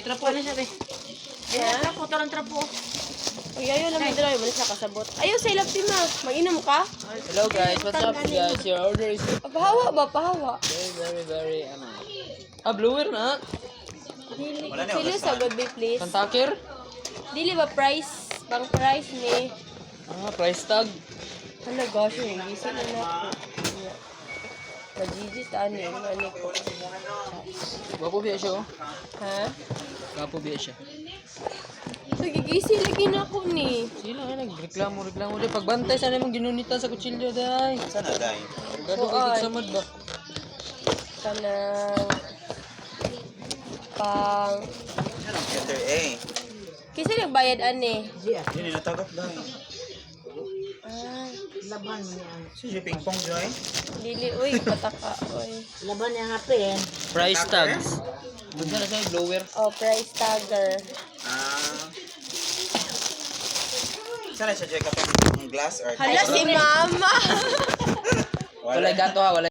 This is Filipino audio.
Trapo na siya, be. Trapo, tarang trapo. Ay, ayaw lang may dry. Malis na kasabot. Ayaw sa ilap ma. Mag-inom ka? Hello guys, what's up guys? Your order is Pahawa ba? Pahawa. very blower na. Dili. Silo sa good be please. Kantakir? Dili ba price? Bang price ni. Price tag. Hala gosh, yung gising na ako. Majijit ani ko. Gwapo biya siya oh. Ha? Gwapo biya siya. Nagigising lagi na ako ni. Sila nga nagreklamo di pagbantay sana mong ginunitan sa kutsilyo day. Sana day. Gado kay samad ba? Kanang pang Letter A. kisa nagbayad ani. Hindi natagap day. Laban niya. Si ping pong joy. Dili uy pataka oy. Laban niya nga pen. Price tags. Doon na siya blower. Oh, price tagger. Sana siya joy kapag glass or Hala si mama. Wala gato ha, wala